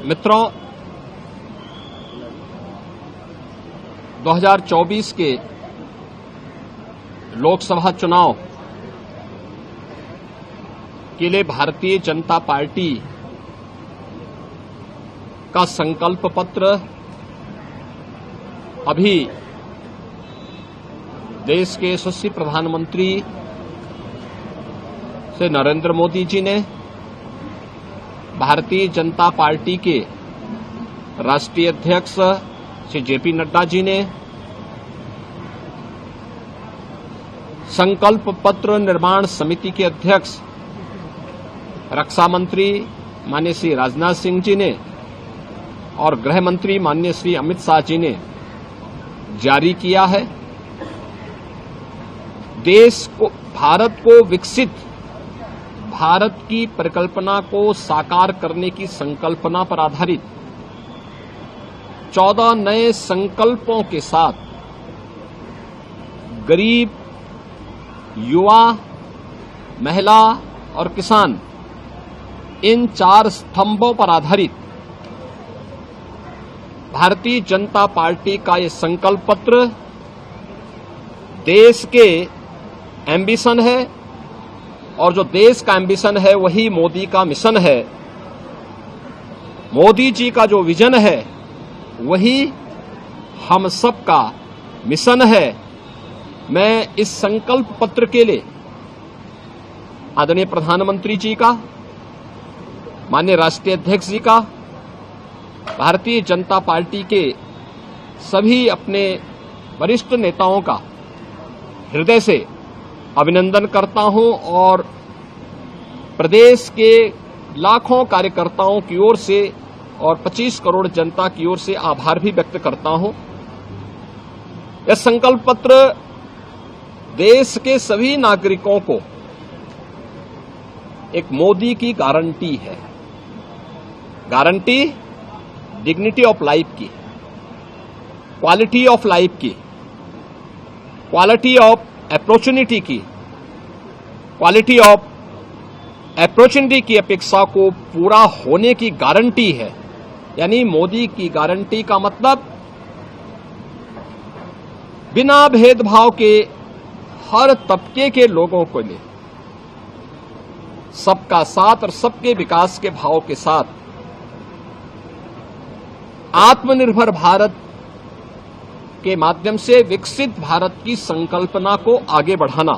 मित्रों, 2024 के लोकसभा चुनाव के लिए भारतीय जनता पार्टी का संकल्प पत्र अभी देश के यशस्वी प्रधानमंत्री श्री नरेंद्र मोदी जी ने, भारतीय जनता पार्टी के राष्ट्रीय अध्यक्ष श्री जेपी नड्डा जी ने, संकल्प पत्र निर्माण समिति के अध्यक्ष रक्षा मंत्री माननीय श्री राजनाथ सिंह जी ने और गृह मंत्री माननीय श्री अमित शाह जी ने जारी किया है। देश को, भारत को विकसित भारत की परिकल्पना को साकार करने की संकल्पना पर आधारित 14 नए संकल्पों के साथ गरीब, युवा, महिला और किसान, इन 4 स्तंभों पर आधारित भारतीय जनता पार्टी का ये संकल्प पत्र देश के एम्बिशन है, और जो देश का एम्बिशन है वही मोदी का मिशन है। मोदी जी का जो विजन है वही हम सब का मिशन है। मैं इस संकल्प पत्र के लिए आदरणीय प्रधानमंत्री जी का, माननीय राष्ट्रीय अध्यक्ष जी का, भारतीय जनता पार्टी के सभी अपने वरिष्ठ नेताओं का हृदय से अभिनंदन करता हूं और प्रदेश के लाखों कार्यकर्ताओं की ओर से और 25 करोड़ जनता की ओर से आभार भी व्यक्त करता हूं। यह संकल्प पत्र देश के सभी नागरिकों को एक मोदी की गारंटी है। गारंटी डिग्निटी ऑफ लाइफ की, क्वालिटी ऑफ लाइफ की, क्वालिटी ऑफ अपॉर्चुनिटी की, क्वालिटी ऑफ अपॉर्चुनिटी की अपेक्षा को पूरा होने की गारंटी है। यानी मोदी की गारंटी का मतलब बिना भेदभाव के हर तबके के लोगों को लिए सबका साथ और सबके विकास के भाव के साथ आत्मनिर्भर भारत के माध्यम से विकसित भारत की संकल्पना को आगे बढ़ाना।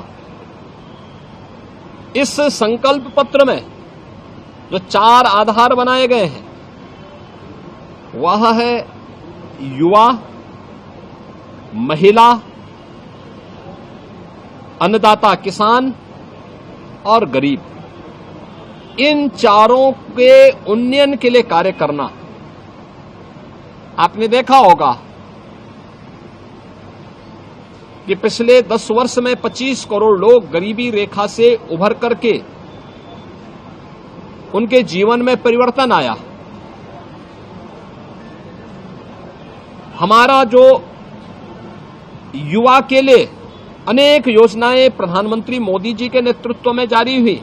इस संकल्प पत्र में जो 4 आधार बनाए गए हैं वह है युवा, महिला, अन्नदाता किसान और गरीब। इन चारों के उन्नयन के लिए कार्य करना। आपने देखा होगा कि पिछले 10 वर्ष में 25 करोड़ लोग गरीबी रेखा से उभर करके उनके जीवन में परिवर्तन आया। हमारा जो युवा के लिए अनेक योजनाएं प्रधानमंत्री मोदी जी के नेतृत्व में जारी हुई,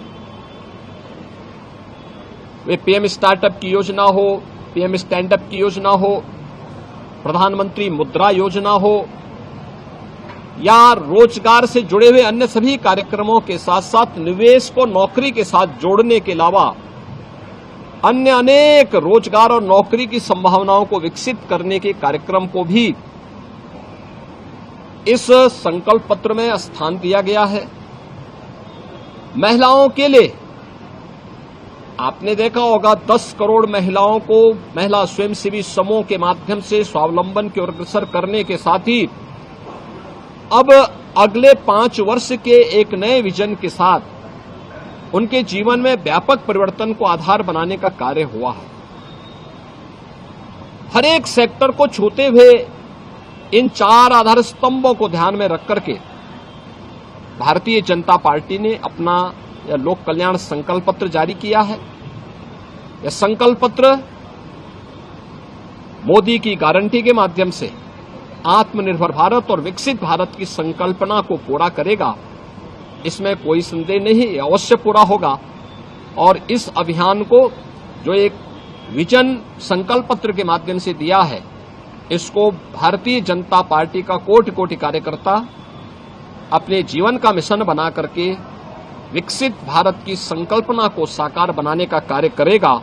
वे पीएम स्टार्टअप की योजना हो, पीएम स्टैंडअप की योजना हो, प्रधानमंत्री मुद्रा योजना हो, या रोजगार से जुड़े हुए अन्य सभी कार्यक्रमों के साथ साथ निवेश को नौकरी के साथ जोड़ने के अलावा अन्य अनेक रोजगार और नौकरी की संभावनाओं को विकसित करने के कार्यक्रम को भी इस संकल्प पत्र में स्थान दिया गया है। महिलाओं के लिए आपने देखा होगा 10 करोड़ महिलाओं को महिला स्वयंसेवी समूह के माध्यम से स्वावलंबन की ओर अग्रसर करने के साथ ही अब अगले 5 वर्ष के एक नए विजन के साथ उनके जीवन में व्यापक परिवर्तन को आधार बनाने का कार्य हुआ है। हर एक सेक्टर को छूते हुए इन 4 आधार स्तंभों को ध्यान में रख करके भारतीय जनता पार्टी ने अपना यह लोक कल्याण संकल्प पत्र जारी किया है। यह संकल्प पत्र मोदी की गारंटी के माध्यम से आत्मनिर्भर भारत और विकसित भारत की संकल्पना को पूरा करेगा, इसमें कोई संदेह नहीं, अवश्य पूरा होगा। और इस अभियान को जो एक विजन संकल्प पत्र के माध्यम से दिया है, इसको भारतीय जनता पार्टी का कोटि कोटि कार्यकर्ता अपने जीवन का मिशन बना करके विकसित भारत की संकल्पना को साकार बनाने का कार्य करेगा।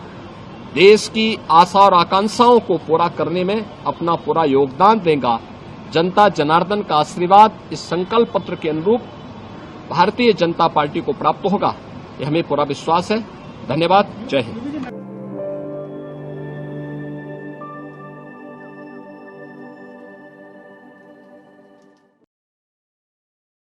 देश की आशा और आकांक्षाओं को पूरा करने में अपना पूरा योगदान देगा। जनता जनार्दन का आशीर्वाद इस संकल्प पत्र के अनुरूप भारतीय जनता पार्टी को प्राप्त होगा, यह हमें पूरा विश्वास है। धन्यवाद। जय हिंद।